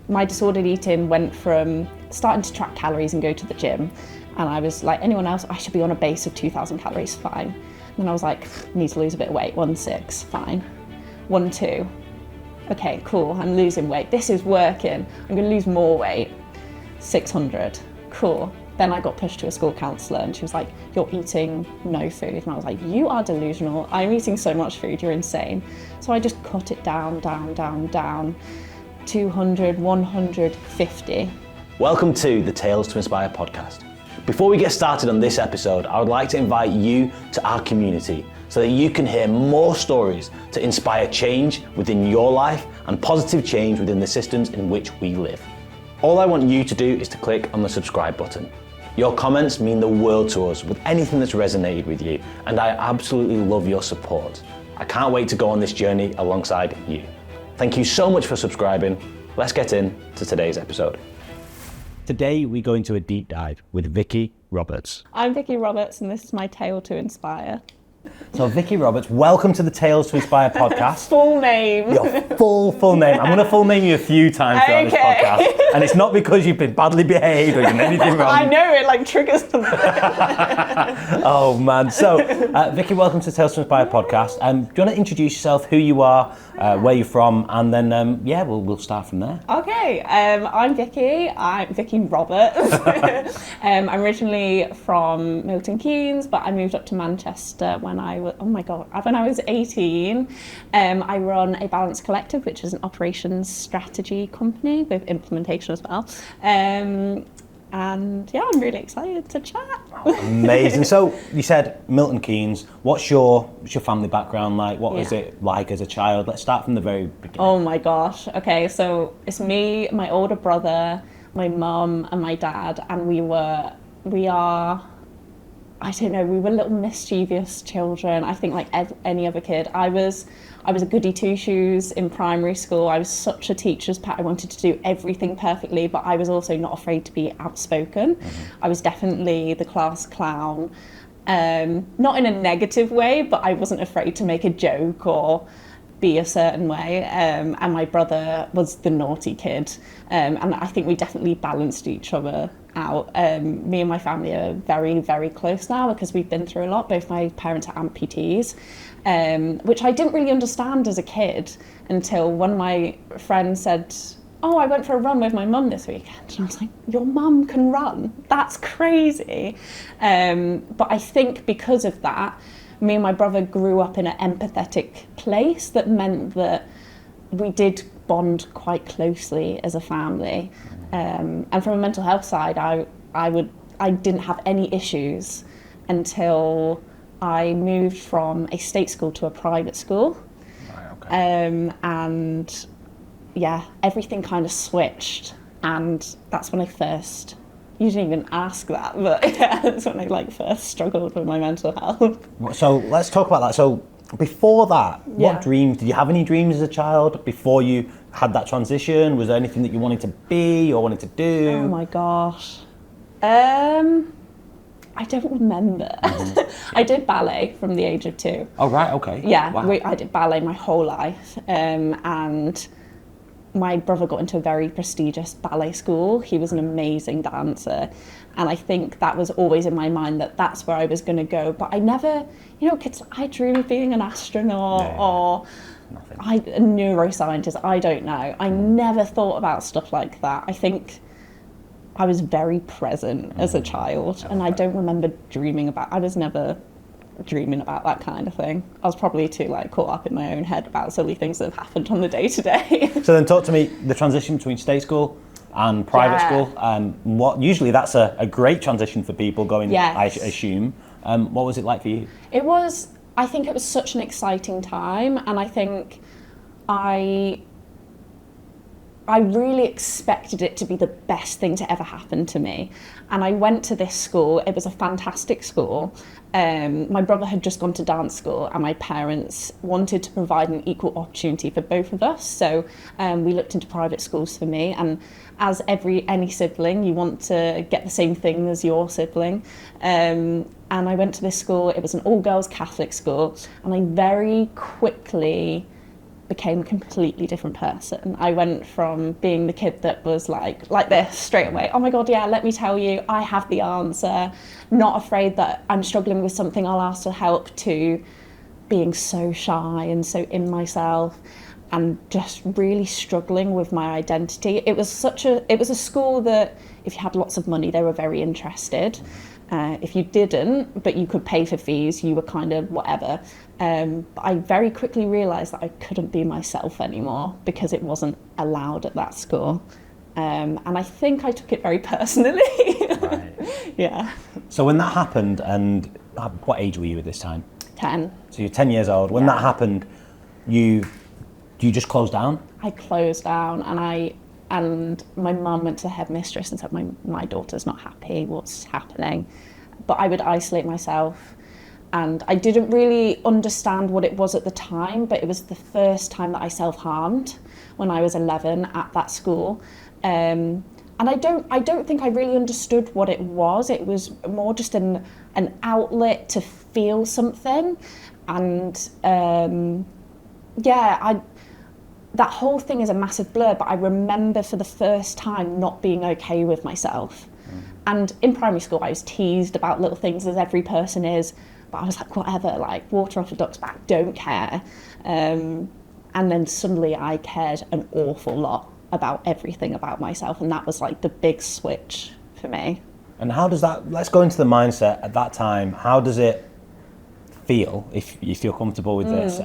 my disordered eating went from starting to track calories and go to the gym, and I was like anyone else, I should be on a base of 2,000 calories, fine. And then I was like, need to lose a bit of weight, 1.6, fine. 1.2, okay, cool, I'm losing weight, this is working, I'm gonna lose more weight, 600, cool. Then I got pushed to a school counsellor and she was like, you're eating no food. And I was like, you are delusional. I'm eating so much food, you're insane. So I just cut it down, 200, 150. Welcome to the Tales to Inspire podcast. Before we get started on this episode, I would like to invite you to our community so that you can hear more stories to inspire change within your life and positive change within the systems in which we live. All I want you to do is to click on the subscribe button. Your comments mean the world to us with anything that's resonated with you, and I absolutely love your support. I can't wait to go on this journey alongside you. Thank you so much for subscribing. Let's get into today's episode. Today we go into a deep dive with Vicki Roberts. I'm Vicki Roberts and this is my tale to inspire. So Vicki Roberts, welcome to the Tales to Inspire podcast. Full name. Your full name. I'm going to full name you a few times throughout this podcast. And it's not because you've been badly behaved or done anything wrong. I know, it like triggers something. Oh man. So Vicki, welcome to the Tales to Inspire podcast. Do you want to introduce yourself, who you are, where you're from, and then we'll start from there. Okay, I'm Vicki. I'm Vicki Roberts. I'm originally from Milton Keynes, but I moved up to Manchester when I was 18. I run a Balance Collective, which is an operations strategy company with implementation as well. And yeah, I'm really excited to chat. Amazing. So you said Milton Keynes. What's your family background like? What was it like as a child? Let's start from the very beginning. Oh my gosh. Okay, so it's me, my older brother, my mum, and my dad, and we were little mischievous children. I think like any other kid. I was a goody two-shoes in primary school. I was such a teacher's pet. I wanted to do everything perfectly, but I was also not afraid to be outspoken. I was definitely the class clown. Not in a negative way, but I wasn't afraid to make a joke or be a certain way. And my brother was the naughty kid. And I think we definitely balanced each other out. Me and my family are very, very close now because we've been through a lot. Both my parents are amputees, which I didn't really understand as a kid until one of my friends said, oh, I went for a run with my mum this weekend. And I was like, your mum can run? That's crazy. But I think because of that, me and my brother grew up in an empathetic place that meant that we did bond quite closely as a family. And from a mental health side, I didn't have any issues until I moved from a state school to a private school. Right, okay. And yeah, everything kind of switched, and that's when I first, you didn't even ask that, but yeah, that's when I first struggled with my mental health. So let's talk about that. So before that, what dreams, did you have any dreams as a child before you had that transition? Was there anything that you wanted to be or wanted to do? Oh my gosh. I don't remember. I did ballet from the age of 2. Oh right, okay. Yeah, wow. I did ballet my whole life. And my brother got into a very prestigious ballet school. He was an amazing dancer. And I think that was always in my mind that that's where I was going to go. But I never, kids, I dream of being an astronaut or a neuroscientist. I don't know. I never thought about stuff like that. I think I was very present as a child. And I don't remember I was never dreaming about that kind of thing. I was probably too caught up in my own head about silly things that have happened on the day to day. So then talk to me, the transition between state school and private school. What usually that's a great transition for people going, I assume. What was it like for you? I think it was such an exciting time, and I think I really expected it to be the best thing to ever happen to me. And I went to this school. It was a fantastic school. My brother had just gone to dance school, and my parents wanted to provide an equal opportunity for both of us. So we looked into private schools for me. And as any sibling, you want to get the same thing as your sibling. And I went to this school. It was an all-girls Catholic school. And I very quickly became a completely different person. I went from being the kid that was like this straight away. Oh my God, yeah, let me tell you, I have the answer. Not afraid that I'm struggling with something, I'll ask for help, to being so shy and so in myself and just really struggling with my identity. It was a school that if you had lots of money, they were very interested. If you didn't, but you could pay for fees, you were kind of whatever. But I very quickly realised that I couldn't be myself anymore because it wasn't allowed at that school. And I think I took it very personally. Right. Yeah. So when that happened, and what age were you at this time? 10. So you're 10 years old. When that happened, you just closed down? I closed down, and my mum went to the headmistress and said, my daughter's not happy, what's happening? But I would isolate myself, and I didn't really understand what it was at the time, but it was the first time that I self-harmed when I was 11 at that school. And I don't think I really understood what it was. It was more just an outlet to feel something. And that whole thing is a massive blur, but I remember for the first time not being okay with myself. And in primary school, I was teased about little things, as every person is, but I was like, whatever, like water off a duck's back, don't care. And then suddenly I cared an awful lot about everything about myself, and that was like the big switch for me. And how does that, let's go into the mindset at that time, how does it feel, if you feel comfortable with this,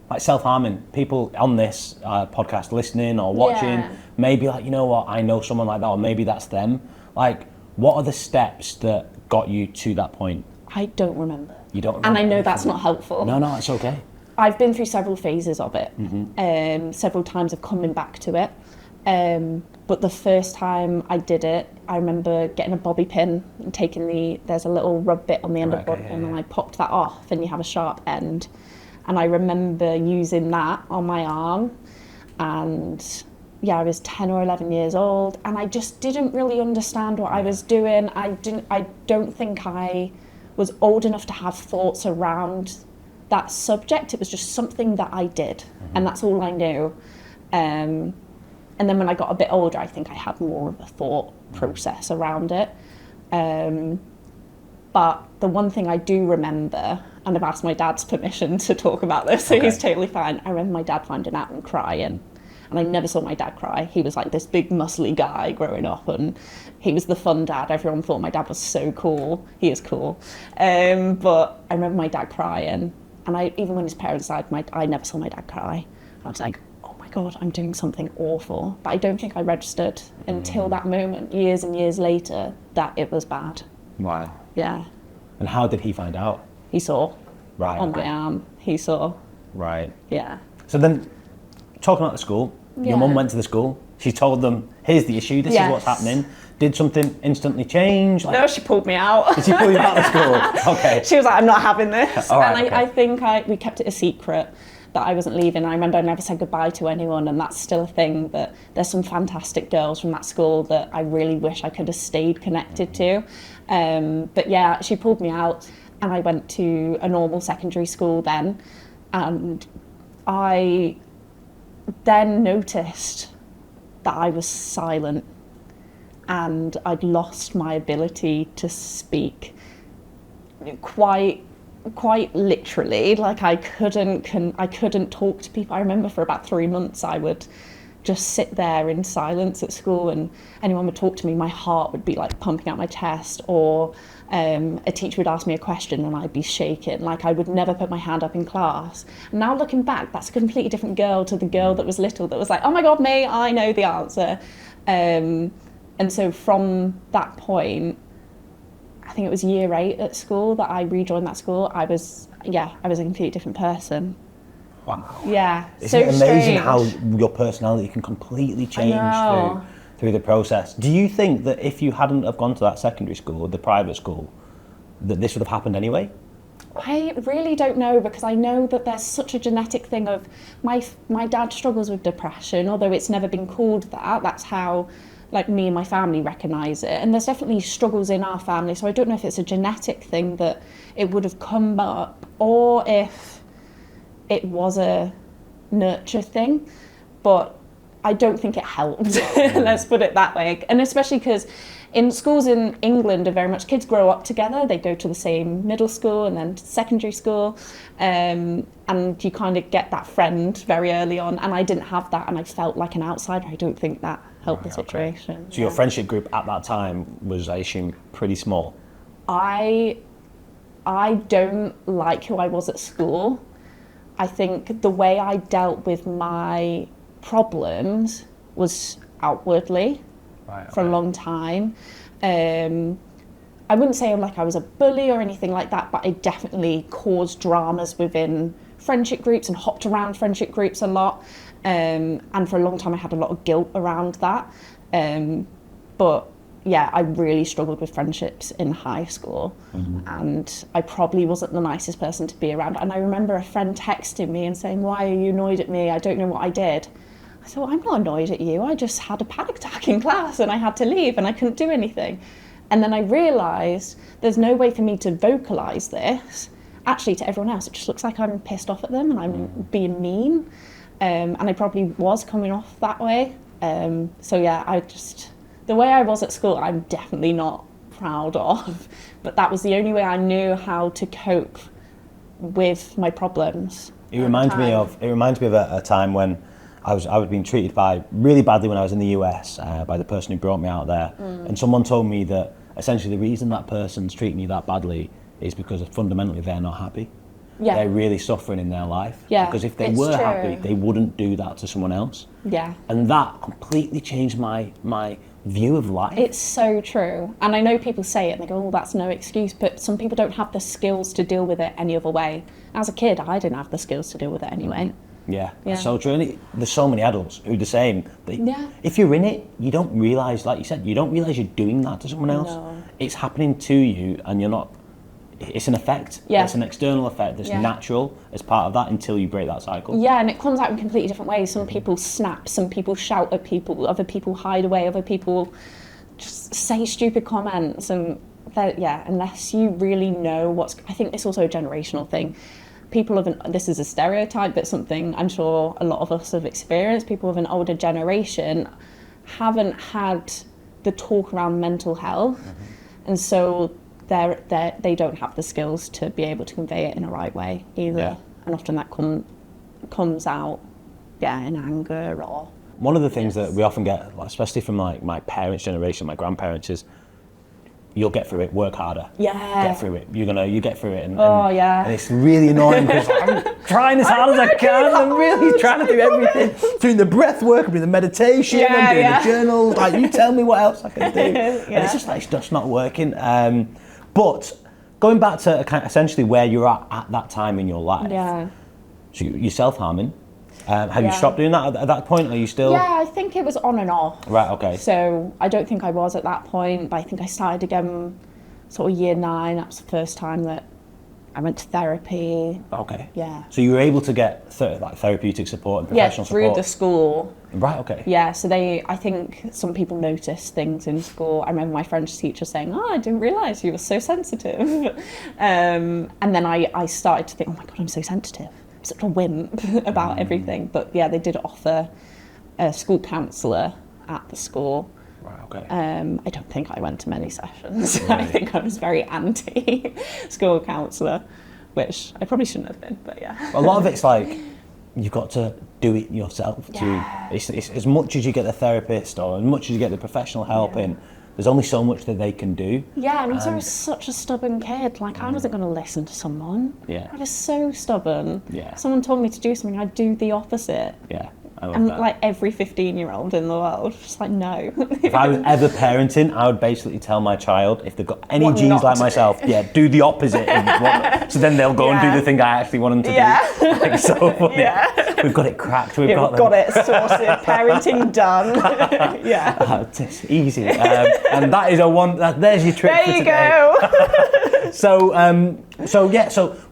like self-harming? People on this podcast listening or watching, maybe like, you know what, I know someone like that, or maybe that's them. Like, what are the steps that got you to that point? I don't remember. You don't remember? And I know that's not helpful. No, it's okay. I've been through several phases of it, several times of coming back to it. But the first time I did it, I remember getting a bobby pin and taking there's a little rub bit on the end of the bobby pin, and I popped that off, and you have a sharp end. And I remember using that on my arm, and I was 10 or 11 years old, and I just didn't really understand what I was doing. I don't think I was old enough to have thoughts around that subject. It was just something that I did, and that's all I knew. And then when I got a bit older, I think I had more of a thought process around it. But the one thing I do remember, and I've asked my dad's permission to talk about this, so he's totally fine. I remember my dad finding out and crying. And I never saw my dad cry. He was like this big muscly guy growing up, and he was the fun dad. Everyone thought my dad was so cool. He is cool. But I remember my dad crying. And even when his parents died, I never saw my dad cry. I was like, oh my God, I'm doing something awful. But I don't think I registered until that moment, years and years later, that it was bad. Wow. Yeah. And how did he find out? He saw. Right. On my arm. He saw. Right. Yeah. So then, talking about the school, your mum went to the school. She told them, here's the issue, this is what's happening. Did something instantly change? No, she pulled me out. Did she pull you out of school? Okay. She was like, I'm not having this. All right, and I think we kept it a secret that I wasn't leaving. I remember I never said goodbye to anyone, and that's still a thing. That there's some fantastic girls from that school that I really wish I could have stayed connected to. But yeah, she pulled me out, and I went to a normal secondary school then, and I then noticed that I was silent, and I'd lost my ability to speak quite literally. Like I couldn't talk to people. I remember for about 3 months I would just sit there in silence at school, and anyone would talk to me, my heart would be like pumping out my chest, or a teacher would ask me a question and I'd be shaking. Like I would never put my hand up in class. And now looking back, that's a completely different girl to the girl that was little, that was like, oh my God, me, I know the answer. And so from that point, I think it was year 8 at school that I rejoined that school. I was a completely different person. Wow. Yeah. Isn't it amazing strange. how your personality can completely change through the process? Do you think that if you hadn't have gone to that secondary school, or the private school, that this would have happened anyway? I really don't know, because I know that there's such a genetic thing of my dad struggles with depression, although it's never been called that. That's how like me and my family recognise it, and there's definitely struggles in our family, so I don't know if it's a genetic thing that it would have come up, or if it was a nurture thing, but I don't think it helped. Let's put it that way. And especially because in schools in England are very much, kids grow up together, they go to the same middle school and then secondary school, and you kind of get that friend very early on, and I didn't have that, and I felt like an outsider. I don't think that helped the situation. Okay. So your friendship group at that time was, I assume, pretty small? I don't like who I was at school. I think the way I dealt with my problems was outwardly for a long time. I wouldn't say I was a bully or anything like that, but I definitely caused dramas within friendship groups and hopped around friendship groups a lot. And for a long time I had a lot of guilt around that. But yeah, I really struggled with friendships in high school, and I probably wasn't the nicest person to be around. And I remember a friend texting me and saying, "Why are you annoyed at me? I don't know what I did." I thought, I'm not annoyed at you. I just had a panic attack in class and I had to leave and I couldn't do anything. And then I realised there's no way for me to vocalise this. Actually, to everyone else, it just looks like I'm pissed off at them and I'm being mean. And I probably was coming off that way. So yeah, the way I was at school, I'm definitely not proud of. But that was the only way I knew how to cope with my problems. It reminds me of a time when I was being treated really badly when I was in the US by the person who brought me out there. And someone told me that essentially the reason that person's treating you that badly is because fundamentally they're not happy. Yeah. They're really suffering in their life. Yeah. Because if they were happy, they wouldn't do that to someone else. Yeah. And that completely changed my view of life. It's so true. And I know people say it and they go, "Oh, that's no excuse," but some people don't have the skills to deal with it any other way. As a kid, I didn't have the skills to deal with it anyway. Yeah, that's so true. And there's so many adults who are the same. If you're in it, you don't realise, like you said, you don't realise you're doing that to someone else. No. It's happening to you and you're not, it's an effect. Yeah. It's an external effect that's natural as part of that until you break that cycle. Yeah, and it comes out in completely different ways. Some people snap, some people shout at people, other people hide away, other people just say stupid comments. And unless you really know I think it's also a generational thing. This is a stereotype, but something I'm sure a lot of us have experienced. People of an older generation haven't had the talk around mental health, and so they don't have the skills to be able to convey it in a right way either. Yeah. And often that comes out, in anger or. One of the things that we often get, especially from my parents' generation, my grandparents, is you'll get through it, work harder. Yeah. Get through it. You get through it. And it's really annoying because I'm trying as hard as I can. I'm really trying to do everything. Doing the breath work, I'm doing the meditation, I'm doing the journals. Like, you tell me what else I can do. And it's just not working. But going back to essentially where you're at that time in your life. Yeah. So you're self-harming. Have you stopped doing that at that point? Are you still? Yeah, I think it was on and off. Right, okay. So I don't think I was at that point, but I think I started again sort of year 9. That was the first time that I went to therapy. Okay. Yeah. So you were able to get therapeutic support and professional support? Yeah, through the school. Right, okay. Yeah, so I think some people notice things in school. I remember my French teacher saying, "Oh, I didn't realise you were so sensitive." And then I started to think, "Oh my God, I'm so sensitive. I'm such a wimp about everything." But yeah, they did offer a school counsellor at the school. Right, okay. I don't think I went to many sessions. Right. I think I was very anti-school counsellor, which I probably shouldn't have been, but yeah. A lot of it's like, you've got to do it yourself too. It's as much as you get the therapist or as much as you get the professional help in, there's only so much that they can do. Yeah, and I was such a stubborn kid. Like, I wasn't going to listen to someone. Yeah. I was so stubborn. Yeah. Someone told me to do something, I'd do the opposite. Yeah. I'm like every 15-year-old in the world, just like, no. If I was ever parenting, I would basically tell my child, if they've got any genes like myself, do the opposite. So then they'll go and do the thing I actually want them to do. Like, so funny. Yeah. We've got it cracked. We've got it sorted. Parenting done. It's easy. And that is there's your trick for today. There you go. So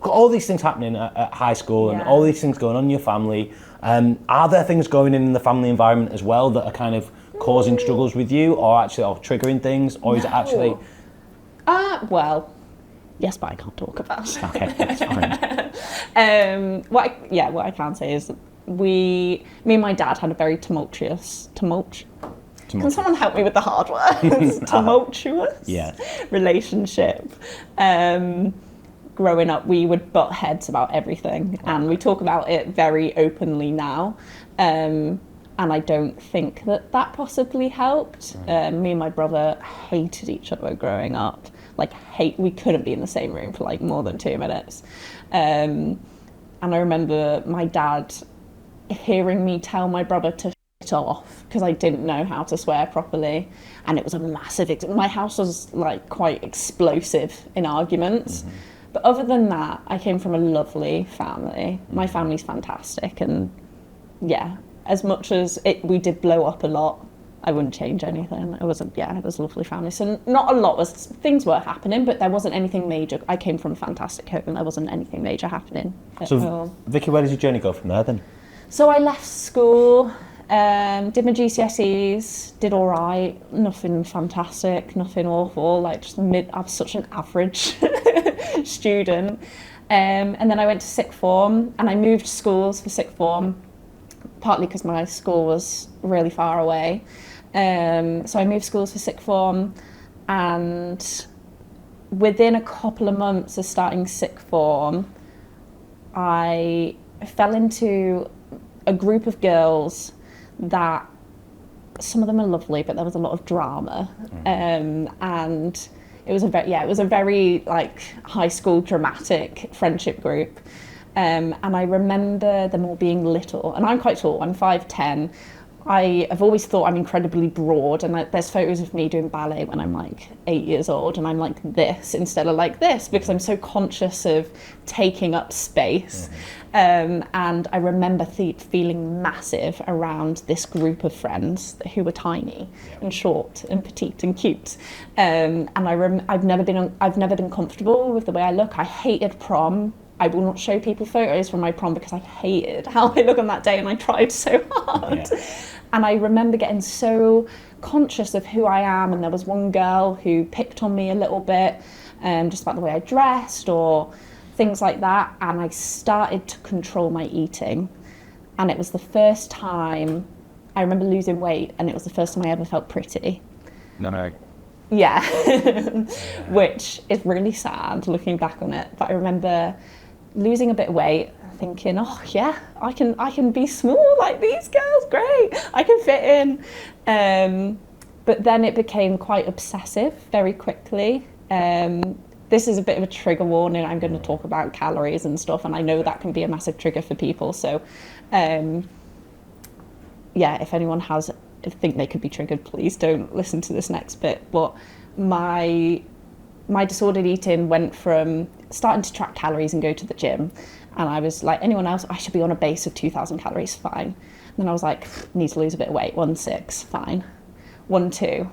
got all these things happening at high school and all these things going on in your family. Are there things going in the family environment as well that are kind of causing struggles with you, or triggering things, or is it actually? Well, yes, but I can't talk about it. Okay, that's fine. What I can say is me and my dad had a very tumultuous. Can someone help me with the hard words? Tumultuous relationship. Growing up, we would butt heads about everything, and we talk about it very openly now. And I don't think that possibly helped. Me and my brother hated each other growing up. We couldn't be in the same room for like more than 2 minutes. And I remember my dad hearing me tell my brother to shit off because I didn't know how to swear properly, and it was a massive. My house was like quite explosive in arguments, but other than that, I came from a lovely family. My family's fantastic, and as much as we did blow up a lot, I wouldn't change anything. It was a lovely family. So not a lot things were happening, but there wasn't anything major. I came from a fantastic home, and there wasn't anything major happening. So, Vicky, where did your journey go from there then? So I left school, did my GCSEs, did all right, nothing fantastic, nothing awful, like just I was such an average student. And then I went to sixth form, and I moved schools for sixth form, partly because my school was really far away. So I moved schools for sixth form, and within a couple of months of starting sixth form, I fell into a group of girls that some of them are lovely, but there was a lot of drama, and it was a very like high school dramatic friendship group, and I remember them all being little, and I'm quite tall, I'm 5'10". I have always thought I'm incredibly broad, and there's photos of me doing ballet when I'm like 8 years old, and I'm like this instead of like this, because I'm so conscious of taking up space. And I remember feeling massive around this group of friends who were tiny and short and petite and cute. And I've never been comfortable with the way I look. I hated prom. I will not show people photos from my prom because I hated how I look on that day, and I tried so hard. And I remember getting so conscious of who I am, and there was one girl who picked on me a little bit, just about the way I dressed or things like that, and I started to control my eating. And it was the first time I remember losing weight, and it was the first time I ever felt pretty. No. Yeah, which is really sad looking back on it. But I remember losing a bit of weight, thinking, oh yeah, I can be small like these girls, great, I can fit in. But then it became quite obsessive very quickly. This is a bit of a trigger warning. I'm going to talk about calories and stuff, and I know that can be a massive trigger for people. So, if anyone think they could be triggered, please don't listen to this next bit. But my disordered eating went from starting to track calories and go to the gym, and I was like anyone else, I should be on a base of 2,000 calories, fine. And then I was like, need to lose a bit of weight, 1.6, fine. 1.2.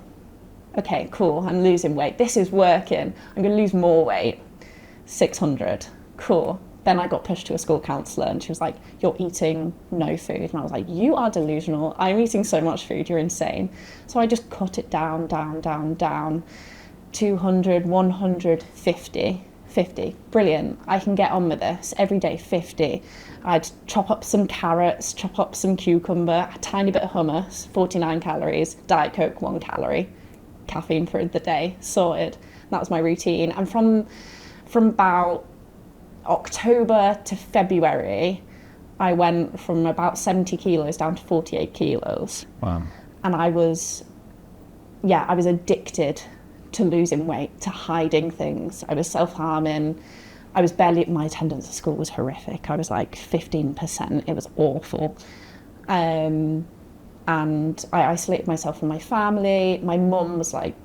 Okay, cool, I'm losing weight. This is working. I'm going to lose more weight. 600. Cool. Then I got pushed to a school counsellor, and she was like, you're eating no food. And I was like, you are delusional. I'm eating so much food. You're insane. So I just cut it down. 200, 100, 50. Brilliant. I can get on with this. Every day, 50. I'd chop up some carrots, chop up some cucumber, a tiny bit of hummus, 49 calories, Diet Coke, 1 calorie. Caffeine for the day, sorted. That was my routine. And from about October to February, I went from about 70 kilos down to 48 kilos. Wow. And I was addicted to losing weight, to hiding things. I was self-harming. My attendance at school was horrific. I was like 15%. It was awful. And I isolated myself from my family. My mum was like,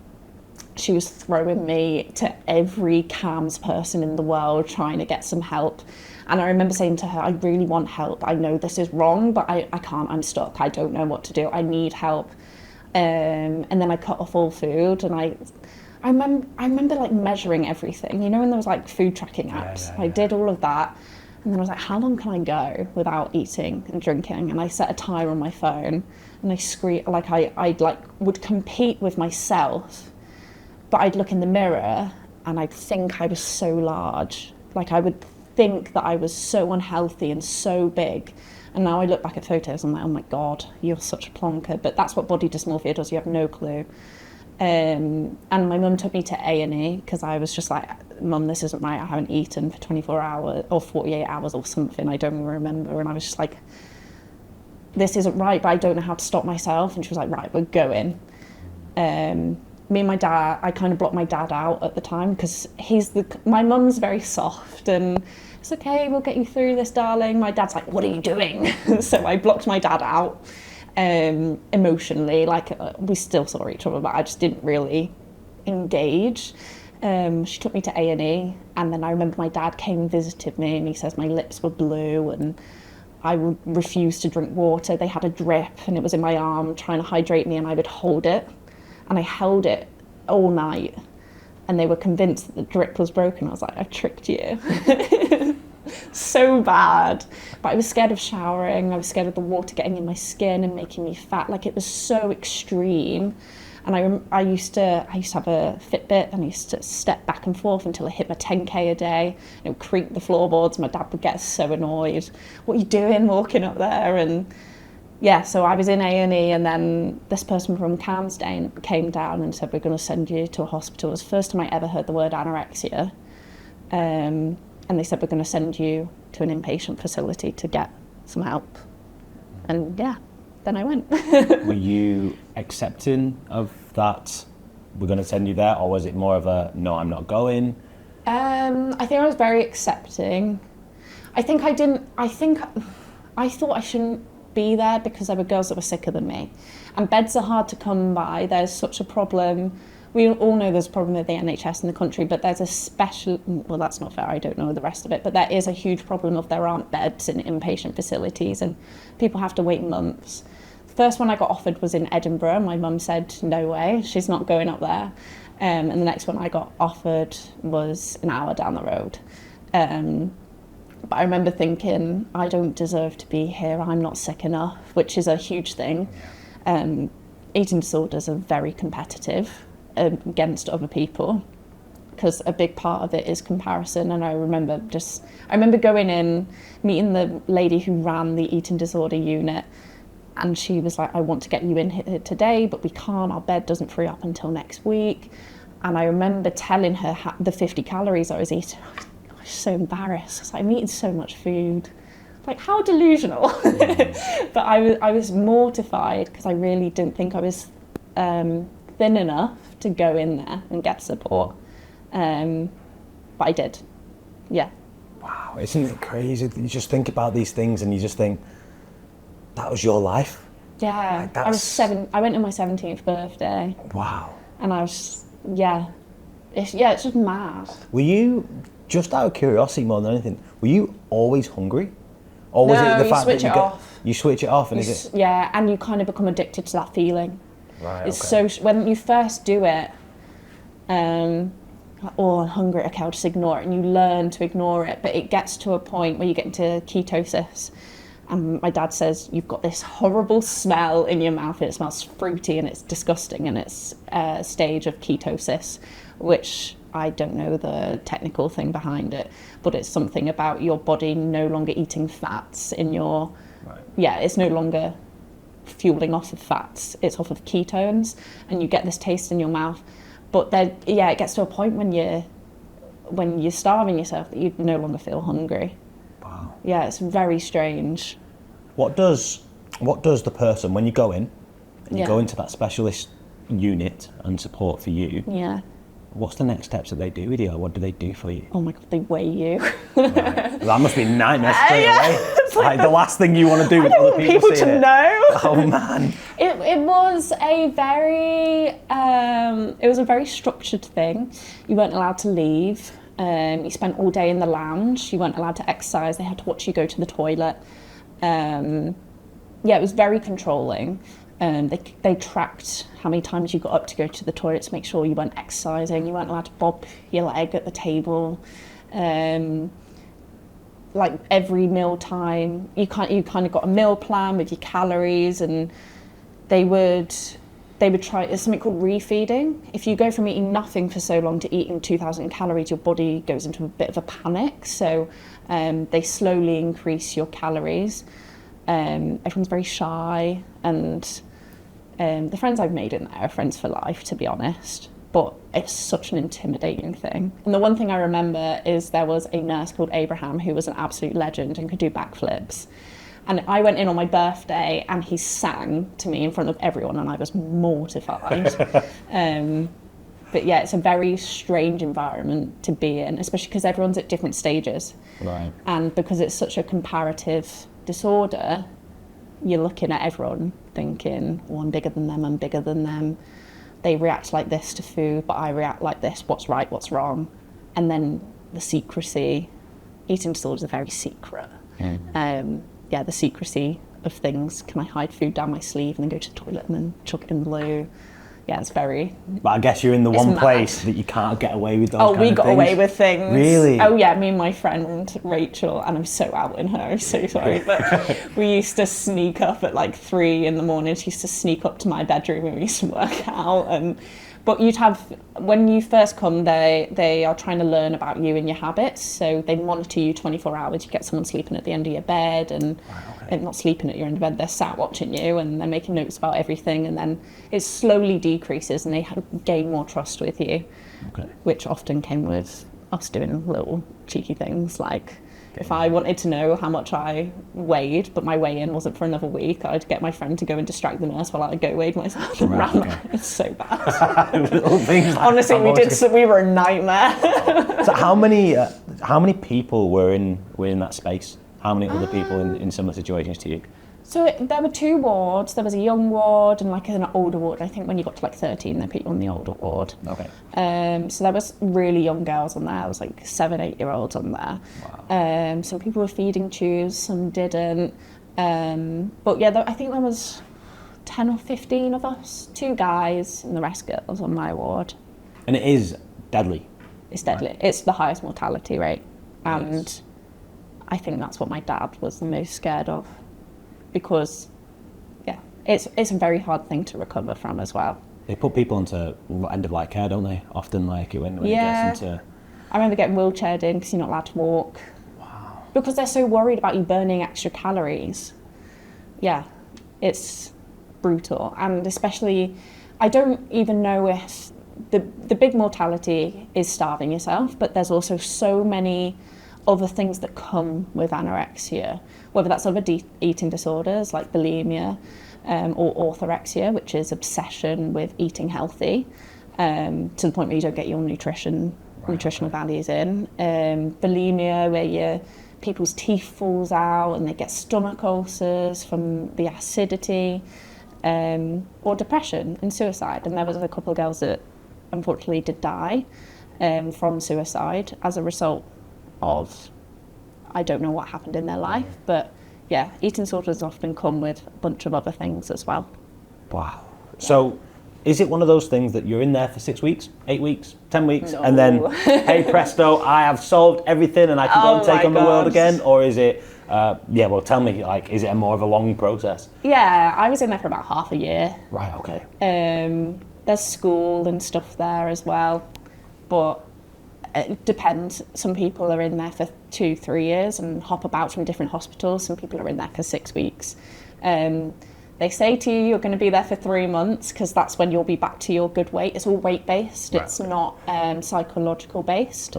she was throwing me to every CAMS person in the world trying to get some help. And I remember saying to her, I really want help. I know this is wrong, but I can't, I'm stuck. I don't know what to do. I need help. And then I cut off all food, and I remember like measuring everything, you know, when there was like food tracking apps. I did all of that. And then I was like, how long can I go without eating and drinking? And I set a timer on my phone, and I scream, like I would compete with myself, but I'd look in the mirror and I'd think I was so large. Like I would think that I was so unhealthy and so big. And now I look back at photos, I'm like, oh my God, you're such a plonker. But that's what body dysmorphia does, you have no clue. And my mum took me to A&E because I was just like, Mum, this isn't right, I haven't eaten for 24 hours or 48 hours or something, I don't even remember. And I was just like, this isn't right, but I don't know how to stop myself. And she was like, right, we're going. Me and my dad, I kind of blocked my dad out at the time because my mum's very soft and it's okay, we'll get you through this, darling. My dad's like, what are you doing? So I blocked my dad out emotionally. Like, we still saw each other, but I just didn't really engage. She took me to A&E, and then I remember my dad came and visited me, and he says my lips were blue and I would refuse to drink water. They had a drip and it was in my arm trying to hydrate me, and I would hold it. And I held it all night, and they were convinced that the drip was broken. I was like, I tricked you. So bad. But I was scared of showering. I was scared of the water getting in my skin and making me fat. Like, it was so extreme. And I used to have a Fitbit, and I used to step back and forth until I hit my 10K a day. It would creak the floorboards. My dad would get so annoyed. What are you doing walking up there? And yeah, so I was in A&E, and then this person from Camsden came down and said, we're going to send you to a hospital. It was the first time I ever heard the word anorexia. And they said, we're going to send you to an inpatient facility to get some help. And yeah, then I went. Were you accepting of that, we're going to send you there, or was it more of a, no, I'm not going? I think I was very accepting. I thought I shouldn't be there because there were girls that were sicker than me, and beds are hard to come by. There's such a problem. We all know there's a problem with the NHS in the country, but there's a special, well, that's not fair, I don't know the rest of it, but there is a huge problem of there aren't beds in inpatient facilities and people have to wait months. The first one I got offered was in Edinburgh, and my mum said, no way, she's not going up there. And the next one I got offered was an hour down the road. But I remember thinking, I don't deserve to be here, I'm not sick enough, which is a huge thing. Eating disorders are very competitive against other people, because a big part of it is comparison. And I remember going in, meeting the lady who ran the eating disorder unit, and she was like, I want to get you in here today, but we can't, our bed doesn't free up until next week. And I remember telling her the 50 calories I was eating. I was so embarrassed. I was like, I'm eating so much food. Like, how delusional. But I was mortified because I really didn't think I was thin enough to go in there and get support. But I did, yeah. Wow, isn't it crazy? You just think about these things and you just think, that was your life? Yeah, I was 7. I went on my 17th birthday. Wow. And I was, it's just mad. Were you, just out of curiosity more than anything, were you always hungry? Or was it the fact that you switch it off and yeah, and you kind of become addicted to that feeling. Right, it's okay. so, when you first do it, I'm hungry, okay, I'll just ignore it, and you learn to ignore it, but it gets to a point where you get into ketosis, and my dad says, you've got this horrible smell in your mouth, and it smells fruity, and it's disgusting, and it's a stage of ketosis, which I don't know the technical thing behind it, but it's something about your body no longer eating fats in your, it's no longer fueling off of fats, it's off of ketones, and you get this taste in your mouth. But then, it gets to a point when you're starving yourself that you no longer feel hungry. Wow. Yeah, it's very strange. What does the person, when you go in, and you go into that specialist unit and support for you, what's the next steps that they do with you? What do they do for you? Oh my God, they weigh you. Right. That must be a nightmare straight away. It's like the last thing you want to do with other people to know. Oh man. It was a very structured thing. You weren't allowed to leave. You spent all day in the lounge. You weren't allowed to exercise. They had to watch you go to the toilet. It was very controlling. They tracked how many times you got up to go to the toilet to make sure you weren't exercising. You weren't allowed to bob your leg at the table. Like every meal time, you kind of got a meal plan with your calories, and they would try, it's something called refeeding. If you go from eating nothing for so long to eating 2,000 calories, your body goes into a bit of a panic. So they slowly increase your calories. Everyone's very shy, and the friends I've made in there are friends for life, to be honest. But it's such an intimidating thing. And the one thing I remember is there was a nurse called Abraham who was an absolute legend and could do backflips. And I went in on my birthday and he sang to me in front of everyone, and I was mortified. But yeah, it's a very strange environment to be in, especially because everyone's at different stages. Right. And because it's such a comparative disorder, you're looking at everyone thinking, oh, I'm bigger than them, I'm bigger than them. They react like this to food, but I react like this. What's right, what's wrong? And then the secrecy. Eating disorders are very secret. Yeah, the secrecy of things. Can I hide food down my sleeve and then go to the toilet and then chuck it in the loo? Yeah, it's very... But I guess you're in the one mad. place that you can't get away with those kind of we things. got away with things. Really? Oh yeah, me and my friend Rachel, and I'm so out in her, I'm so sorry, but we used to sneak up at like 3 a.m. She used to sneak up to my bedroom and we used to work out. But you'd have, when you first come, they are trying to learn about you and your habits, so they monitor you 24 hours. You get someone sleeping at the end of your bed, and they're not sleeping at your end of bed, they're sat watching you, and they're making notes about everything, and then it slowly decreases and they gain more trust with you, which often came with us doing little cheeky things, like if I wanted to know how much I weighed, but my weigh-in wasn't for another week, I'd get my friend to go and distract the nurse while I'd go weigh myself and ran. It's so bad. Little things like honestly, we were a nightmare. So how many people were in that space? How many other people in similar situations to you? So there were 2 wards. There was a young ward and like an older ward. I think when you got to like 13, they put you on the older ward. Okay. So there was really young girls on there. There was like 7, 8-year-olds on there. Wow. Some people were feeding tubes, some didn't. But yeah, I think there was 10 or 15 of us, 2 guys and the rest girls on my ward. And it is deadly. It's deadly. Right. It's the highest mortality rate. And yes. I think that's what my dad was the most scared of. Because, yeah, it's a very hard thing to recover from as well. They put people into end-of-life care, don't they? Often, like, when it gets into... I remember getting wheelchaired in because you're not allowed to walk. Wow. Because they're so worried about you burning extra calories. Yeah, it's brutal. And especially, I don't even know if... The big mortality is starving yourself, but there's also so many other things that come with anorexia, whether that's other eating disorders like bulimia or orthorexia, which is obsession with eating healthy to the point where you don't get your nutritional values in. Bulimia, where people's teeth falls out and they get stomach ulcers from the acidity, or depression and suicide. And there was a couple of girls that unfortunately did die from suicide as a result of, I don't know what happened in their life, but yeah, eating disorders often come with a bunch of other things as well. Wow. So is it one of those things that you're in there for 6 weeks, 8 weeks, 10 weeks, and then, hey presto, I have solved everything and I can go and take on the world again? Or is it, well, tell me, like, is it more of a long process? Yeah, I was in there for about half a year. Right, okay. There's school and stuff there as well, but it depends. Some people are in there for 2-3 years and hop about from different hospitals. Some people are in there for 6 weeks. They say to you, you're going to be there for 3 months because that's when you'll be back to your good weight. It's all weight-based. Right. It's not psychological-based,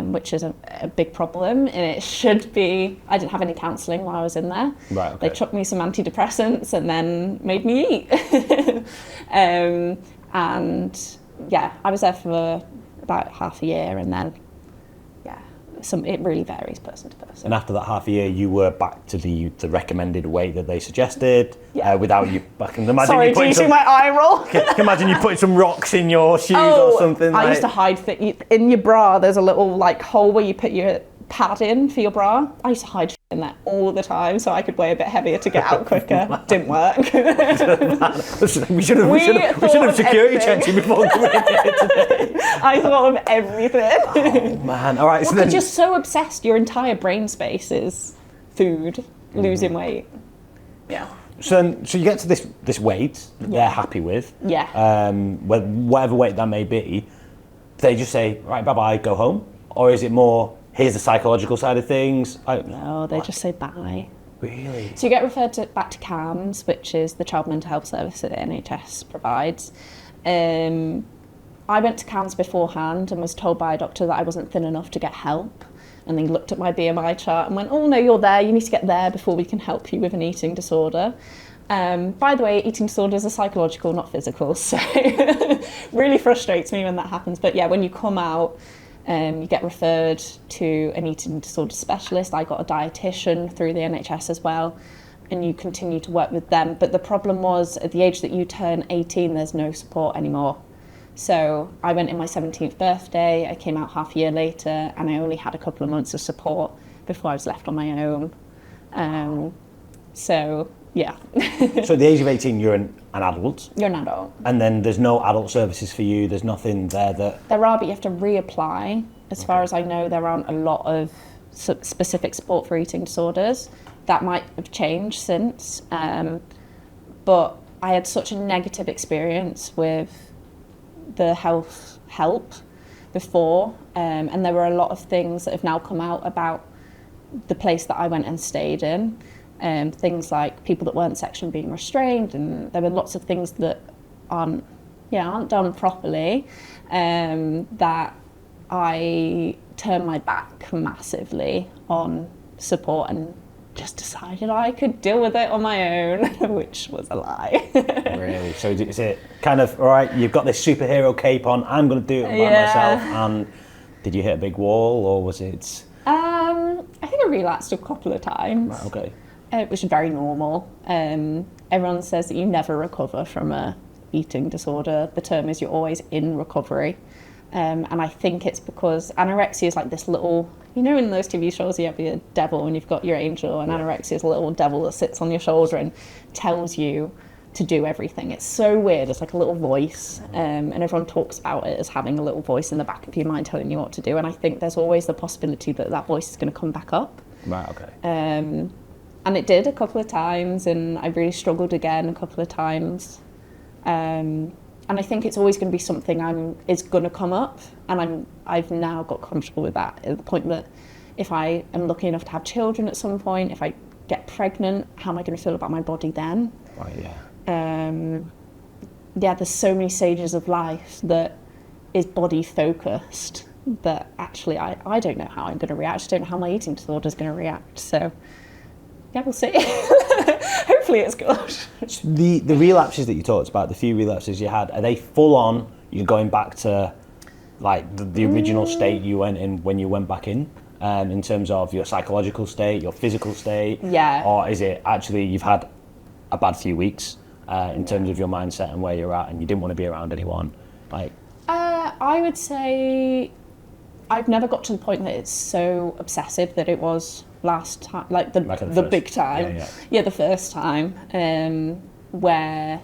which is a big problem. And it should be... I didn't have any counselling while I was in there. Right, okay. They chucked me some antidepressants and then made me eat. And yeah, I was there for about half a year, and then it really varies person to person. And after that half a year, you were back to the recommended weight that they suggested, without you back in the... Sorry, do you see my eye roll? Can you imagine you putting some rocks in your shoes or something? I used to hide in your bra. There's a little like hole where you put your pad in for your bra. I used to hide in there all the time so I could weigh a bit heavier to get out quicker. Didn't work. we should have security checked you before coming in here today. I thought of everything. Oh man! All right. So then, you're so obsessed. Your entire brain space is food, losing weight. Yeah. So you get to this weight that they're happy with. Yeah. Whatever weight that may be, they just say, right, bye bye, go home, or is it more? Here's the psychological side of things. No, they just say bye. Really? So you get referred back to CAMS, which is the Child Mental Health Service that the NHS provides. I went to CAMS beforehand and was told by a doctor that I wasn't thin enough to get help. And they looked at my BMI chart and went, oh no, you're there, you need to get there before we can help you with an eating disorder. By the way, eating disorders are psychological, not physical, so really frustrates me when that happens. But yeah, when you come out, you get referred to an eating disorder specialist. I got a dietitian through the NHS as well, and you continue to work with them. But the problem was, at the age that you turn 18, there's no support anymore. So I went in my 17th birthday, I came out half a year later, and I only had a couple of months of support before I was left on my own. So, yeah. So at the age of 18, you're an adult? You're an adult. And then there's no adult services for you, there's nothing there that... There are, but you have to reapply. As far as I know, there aren't a lot of specific support for eating disorders. That might have changed since. But I had such a negative experience with the health help before, and there were a lot of things that have now come out about the place that I went and stayed in, things like people that weren't sexually being restrained, and there were lots of things that aren't done properly, that I turned my back massively on support and just decided I could deal with it on my own, which was a lie. Really? So is it kind of, all right, you've got this superhero cape on, I'm going to do it by myself, and did you hit a big wall, or was it... I think I relapsed a couple of times. Right, okay. Which is very normal. Everyone says that you never recover from a eating disorder. The term is you're always in recovery. And I think it's because anorexia is like this little, you know, in those TV shows you have your devil and you've got your angel, and anorexia is a little devil that sits on your shoulder and tells you to do everything. It's so weird. It's like a little voice, and everyone talks about it as having a little voice in the back of your mind telling you what to do. And I think there's always the possibility that that voice is going to come back up. Right, okay. And it did a couple of times, and I really struggled again a couple of times. And I think it's always going to be something is going to come up, and I've now got comfortable with that, at the point that if I am lucky enough to have children at some point, if I get pregnant, how am I going to feel about my body then? Right, yeah. There's so many stages of life that is body focused that actually I don't know how I'm going to react. I don't know how my eating disorder is going to react. So yeah, we'll see. Hopefully it's good. The relapses that you talked about, the few relapses you had, are they full on? You're going back to like the original state you went in when you went back in terms of your psychological state, your physical state? Yeah. Or is it actually you've had a bad few weeks in terms of your mindset and where you're at, and you didn't want to be around anyone? Like, I would say I've never got to the point that it's so obsessive that it was last time, like the big time. Yeah, the first time, where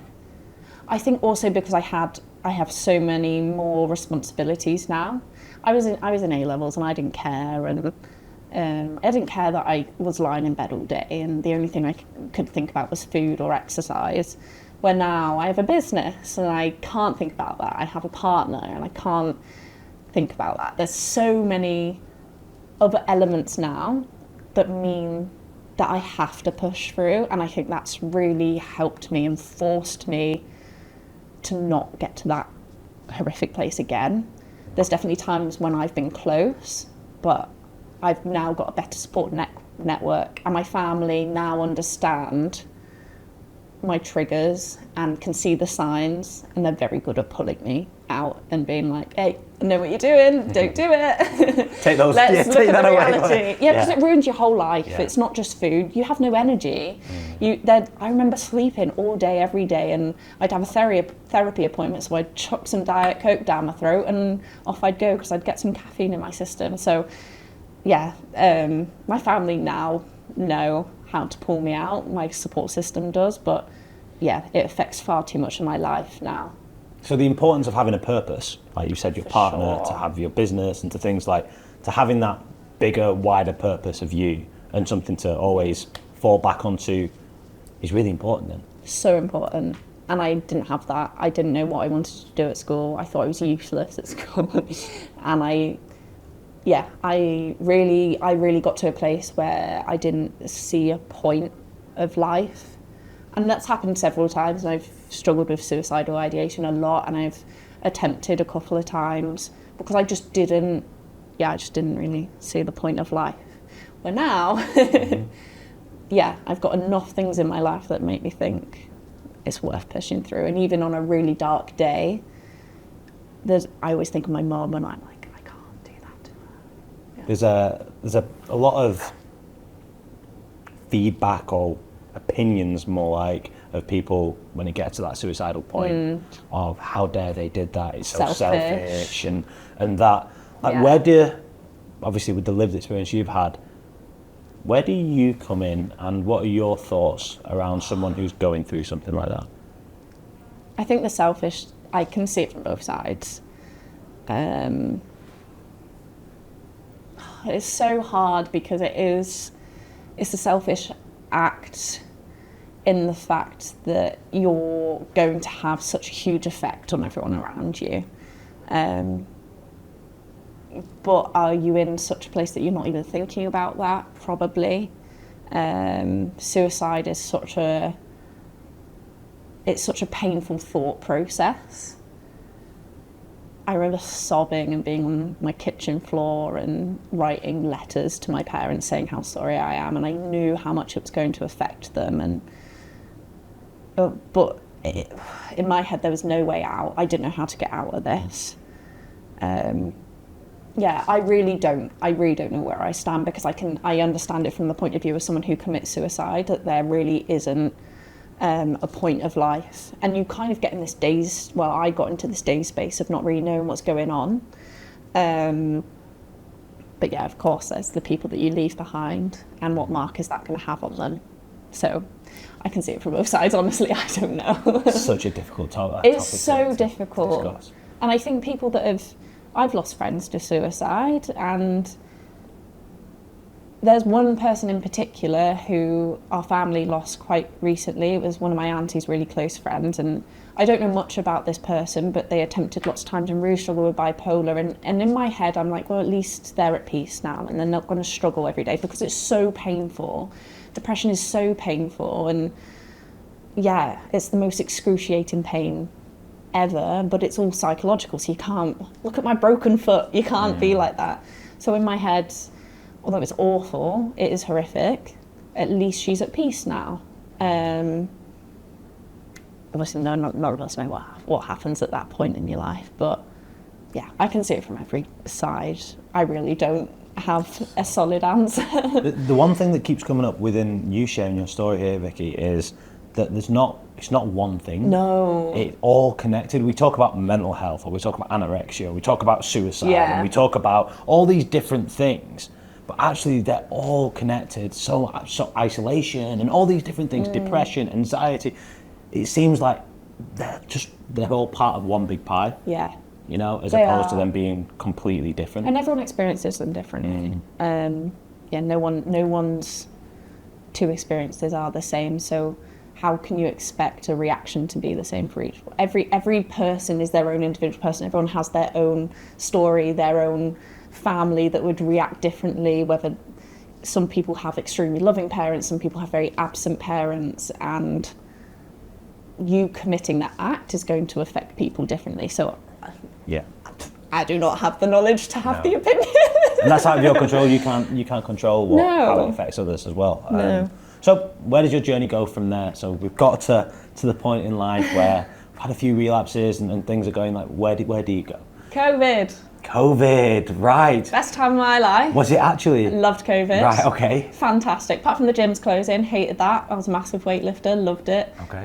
I think also because I have so many more responsibilities now. I was in A levels and I didn't care, and I didn't care that I was lying in bed all day and the only thing I could think about was food or exercise. Where now I have a business and I can't think about that. I have a partner and I can't think about that. There's so many other elements now that mean that I have to push through, and I think that's really helped me and forced me to not get to that horrific place again. There's definitely times when I've been close, but I've now got a better support network, and my family now understand my triggers and can see the signs, and they're very good at pulling me out and being like, hey, I know what you're doing, don't do it. Take those, Let's look take at that the away. reality. Yeah, because it ruins your whole life. Yeah. It's not just food. You have no energy. I remember sleeping all day, every day, and I'd have a therapy appointment, so I'd chuck some Diet Coke down my throat and off I'd go because I'd get some caffeine in my system. So, yeah, my family now know how to pull me out. My support system does, but yeah, it affects far too much of my life now. So the importance of having a purpose, like you said, your partner, to have your business, and to things like, to having that bigger, wider purpose of you and something to always fall back onto is really important then. So important. And I didn't have that. I didn't know what I wanted to do at school. I thought I was useless at school. And yeah, I really got to a place where I didn't see a point of life. And that's happened several times, and I've struggled with suicidal ideation a lot, and I've attempted a couple of times because I just didn't really see the point of life. But now, yeah, I've got enough things in my life that make me think it's worth pushing through. And even on a really dark day, I always think of my mum, and I'm like, I can't do that to her. Yeah. There's a lot of feedback or opinions, more like, of people when it gets to that suicidal point of how dare they did that, it's so selfish and that, like, where do, obviously with the lived experience you've had, where do you come in, and what are your thoughts around someone who's going through something like that? I think the selfish, I can see it from both sides. It's so hard because it's a selfish act in the fact that you're going to have such a huge effect on everyone around you. But are you in such a place that you're not even thinking about that? Probably. Suicide is such a painful thought process. I remember sobbing and being on my kitchen floor and writing letters to my parents saying how sorry I am, and I knew how much it was going to affect them. But in my head there was no way out. I didn't know how to get out of this. Yeah, I really don't know where I stand, because I understand it from the point of view of someone who commits suicide, that there really isn't a point of life, and you kind of get in this I got into this daze space of not really knowing what's going on. But yeah, of course, there's the people that you leave behind, and what mark is that going to have on them? So I can see it from both sides, honestly. I don't know. Such a difficult topic. It's so difficult. Discuss. And I think people I've lost friends to suicide, and there's one person in particular who our family lost quite recently. It was one of my auntie's really close friends, and I don't know much about this person, but they attempted lots of times and really struggled with bipolar. And in my head, I'm like, well, at least they're at peace now, and they're not going to struggle every day, because it's so painful. Depression is so painful, and yeah, it's the most excruciating pain ever, but it's all psychological, so you can't look at my broken foot, you can't be like that. So in my head, although it's awful, it is horrific, at least she's at peace now. Obviously none of us know what happens at that point in your life, but yeah, I can see it from every side. I really don't have a solid answer. The one thing that keeps coming up within you sharing your story here, Vicky, is that it's not one thing. No. It's all connected. We talk about mental health, or we talk about anorexia, or we talk about suicide, and we talk about all these different things, but actually they're all connected. So isolation and all these different things, depression, anxiety, it seems like they're all part of one big pie. Yeah. You know, as They opposed to are. them being completely different. And everyone experiences them differently. Yeah, no one's two experiences are the same, so how can you expect a reaction to be the same for each? Every person is their own individual person. Everyone has their own story, their own family that would react differently, whether some people have extremely loving parents, some people have very absent parents, and you committing that act is going to affect people differently. So Yeah. I do not have the knowledge to have the opinion. And that's out of your control. You can't control how it affects others as well. No. So where does your journey go from there? So we've got to the point in life where we've had a few relapses and things are going like, where do you go? COVID, right. Best time of my life. Was it actually? Loved COVID. Right, okay. Fantastic. Apart from the gyms closing, hated that. I was a massive weightlifter, loved it. Okay.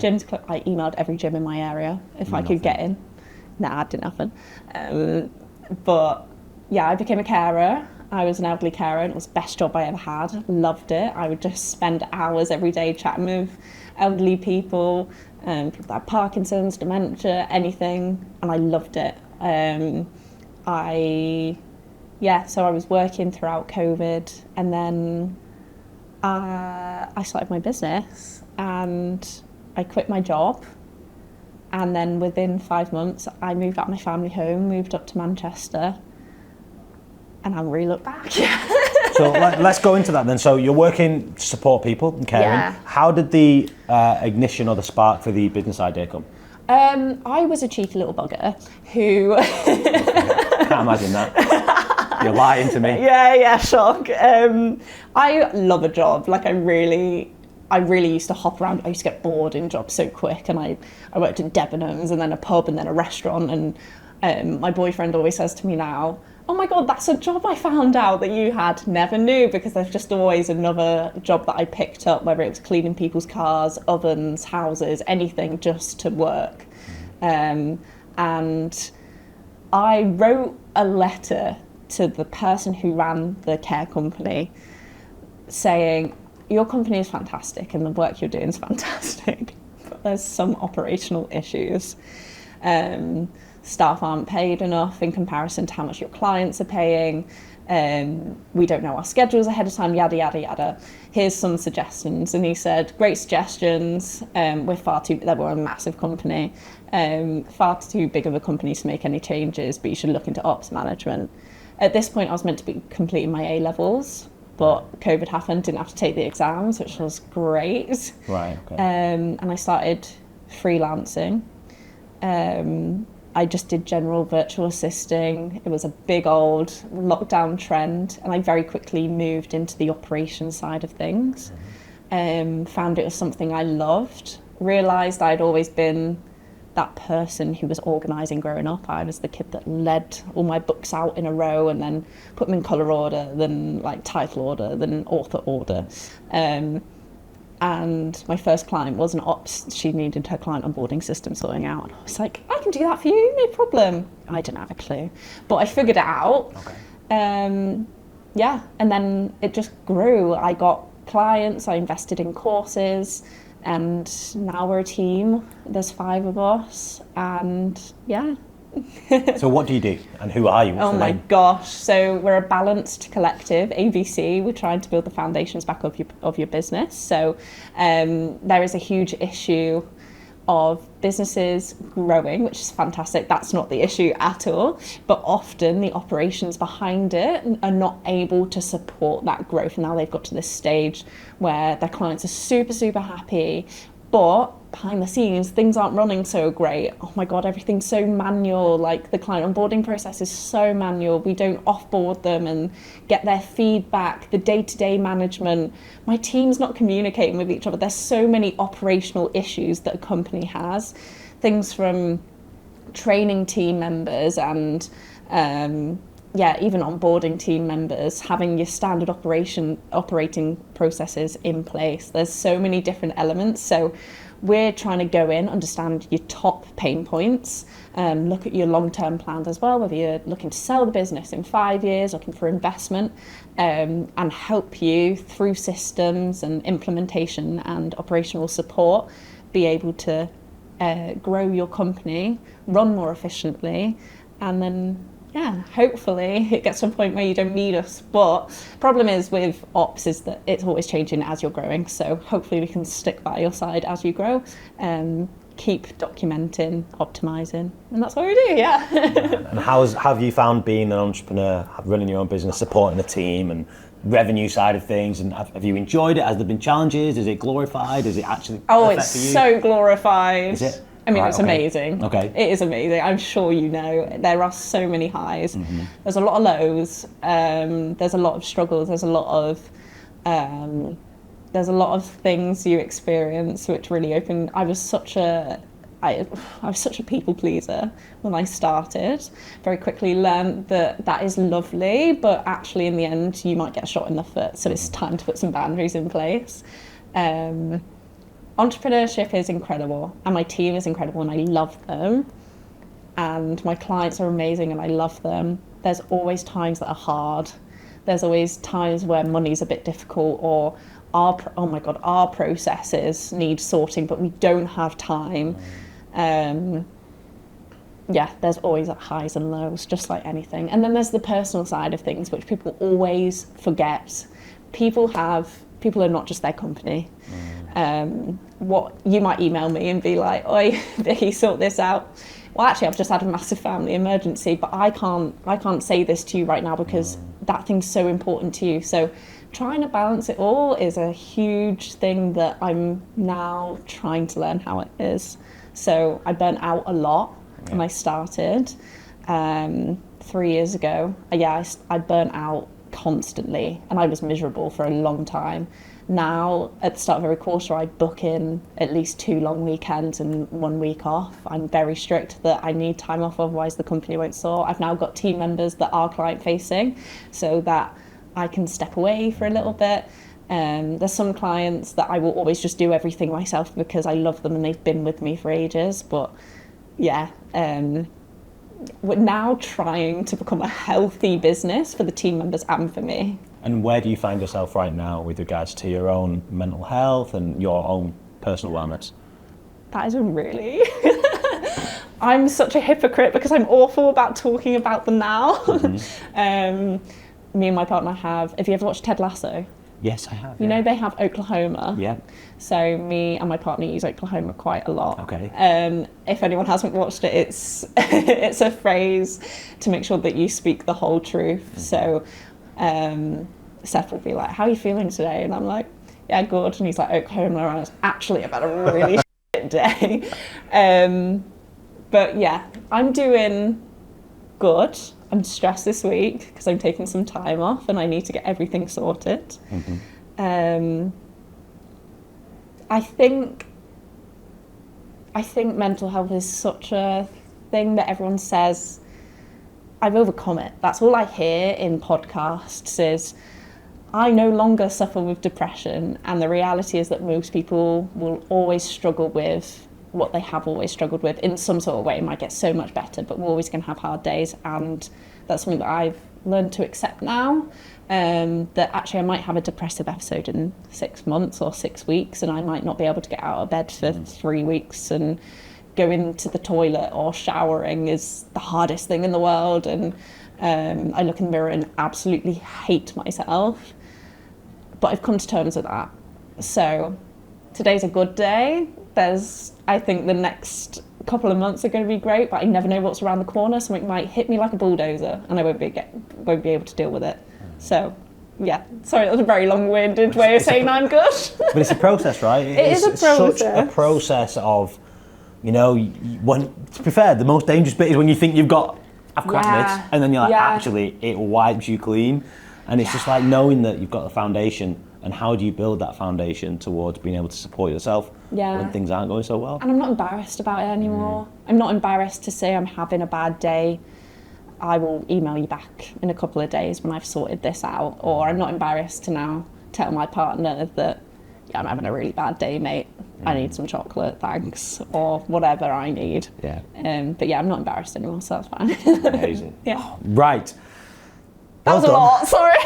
I emailed every gym in my area if I could get in. Nah, it didn't happen. But yeah, I became a carer. I was an elderly carer, and it was the best job I ever had. Loved it. I would just spend hours every day chatting with elderly people, people that had Parkinson's, dementia, anything, and I loved it. So I was working throughout COVID, and then I started my business, and I quit my job, and then within 5 months I moved out of my family home, moved up to Manchester, And I really look back. So let's go into that then. So you're working to support people and caring. Yeah. How did the ignition or the spark for the business idea come? I was a cheeky little bugger who... Can't imagine that. You're lying to me. Yeah, shock. I love a job. Like I really used to hop around. I used to get bored in jobs so quick, and I worked at Debenhams and then a pub and then a restaurant, and my boyfriend always says to me now, oh my God, that's a job I found out that you had. Never knew, because there's just always another job that I picked up, whether it was cleaning people's cars, ovens, houses, anything, just to work. And I wrote a letter to the person who ran the care company saying, your company is fantastic and the work you're doing is fantastic, but there's some operational issues. Staff aren't paid enough in comparison to how much your clients are paying. We don't know our schedules ahead of time, yada, yada, yada. Here's some suggestions. And he said, great suggestions. They were a massive company, far too big of a company to make any changes, but you should look into ops management. At this point, I was meant to be completing my A-levels, but COVID happened, didn't have to take the exams, which was great. Right, okay. And I started freelancing. I just did general virtual assisting. It was a big old lockdown trend, and I very quickly moved into the operations side of things. Found it was something I loved. Realised I'd always been that person who was organising growing up. I was the kid that led all my books out in a row and then put them in colour order, then like title order, then author order. And my first client was an ops. She needed her client onboarding system sorting out. And I was like, I can do that for you, no problem. I didn't have a clue, but I figured it out. Okay. Yeah, and then it just grew. I got clients, I invested in courses, and now we're a team. There's 5 of us, and yeah. So what do you do and who are you? What's oh my gosh, so we're a balanced collective, ABC. We're trying to build the foundations back of your business. So there is a huge issue of businesses growing, which is fantastic. That's not the issue at all, but often the operations behind it are not able to support that growth. And now they've got to this stage where their clients are super, super happy, but behind the scenes, things aren't running so great. Oh my God, everything's so manual. Like the client onboarding process is so manual. We don't offboard them and get their feedback, the day-to-day management. My team's not communicating with each other. There's so many operational issues that a company has. Things from training team members and even onboarding team members, having your standard operating processes in place. There's so many different elements. So we're trying to go in, understand your top pain points, look at your long-term plans as well, whether you're looking to sell the business in 5 years, looking for investment, and help you through systems and implementation and operational support, be able to grow your company, run more efficiently, and then hopefully it gets to a point where you don't need us. But problem is with ops is that it's always changing as you're growing. So hopefully we can stick by your side as you grow, keep documenting, optimising, and that's what we do, yeah. And have you found being an entrepreneur, running your own business, supporting a team and revenue side of things, and have you enjoyed it? Has there been challenges? Is it glorified? Is it actually perfect it's for you? So glorified. Is it? I mean, it's amazing. Okay. It is amazing. I'm sure you know. There are so many highs. Mm-hmm. There's a lot of lows. There's a lot of struggles. There's a lot of things you experience which really open. I was such a people pleaser when I started. Very quickly learned that is lovely, but actually in the end you might get shot in the foot. So it's time to put some boundaries in place. Entrepreneurship is incredible, and my team is incredible, and I love them, and my clients are amazing, and I love them. There's always times that are hard. There's always times where money's a bit difficult, or our processes need sorting, but we don't have time. There's always highs and lows, just like anything. And then there's the personal side of things, which people always forget. People are not just their company. What you might email me and be like, "Oi, Vicki, sort this out." Well, actually, I've just had a massive family emergency, but I can't say this to you right now because that thing's so important to you. So trying to balance it all is a huge thing that I'm now trying to learn how it is. So I burnt out a lot when I started 3 years ago. I burnt out constantly and I was miserable for a long time. Now, at the start of every quarter, I book in at least 2 long weekends and 1 week off. I'm very strict that I need time off, otherwise the company won't soar. I've now got team members that are client facing so that I can step away for a little bit. There's some clients that I will always just do everything myself because I love them and they've been with me for ages. But yeah, we're now trying to become a healthy business for the team members and for me. And where do you find yourself right now with regards to your own mental health and your own personal wellness? That is a really... I'm such a hypocrite because I'm awful about talking about them now. Mm-hmm. Me and my partner have you ever watched Ted Lasso? Yes, I have. You know they have Oklahoma. Yeah. So me and my partner use Oklahoma quite a lot. Okay. If anyone hasn't watched it, it's a phrase to make sure that you speak the whole truth. Mm-hmm. So Seth will be like, "How are you feeling today?" And I'm like, "Yeah, good." And he's like, "Oklahoma," and I was actually about a really shit day. But yeah, I'm doing good. I'm stressed this week because I'm taking some time off and I need to get everything sorted. Mm-hmm. I think mental health is such a thing that everyone says, I've overcome it. That's all I hear in podcasts is, I no longer suffer with depression, and the reality is that most people will always struggle with what they have always struggled with in some sort of way. It might get so much better, but we're always going to have hard days, and that's something that I've learned to accept now, that actually I might have a depressive episode in 6 months or 6 weeks, and I might not be able to get out of bed for 3 weeks, and going to the toilet or showering is the hardest thing in the world, and I look in the mirror and absolutely hate myself, but I've come to terms with that. So today's a good day. I think the next couple of months are going to be great, but I never know what's around the corner. Something might hit me like a bulldozer and I won't be able to deal with it. So yeah, sorry, that was a very long-winded way of saying I'm good. But it's a process, right? It's a process. Such a process of, when, to be fair, the most dangerous bit is when you think I've cracked this, and then you're like, actually, it wipes you clean. And it's just like knowing that you've got the foundation, and how do you build that foundation towards being able to support yourself when things aren't going so well? And I'm not embarrassed about it anymore. I'm not embarrassed to say I'm having a bad day. I will email you back in a couple of days when I've sorted this out. Or I'm not embarrassed to now tell my partner that, I'm having a really bad day, mate. I need some chocolate, thanks, or whatever I need. Yeah. But yeah, I'm not embarrassed anymore, so that's fine. Amazing. Yeah. Right. That was a lot, sorry.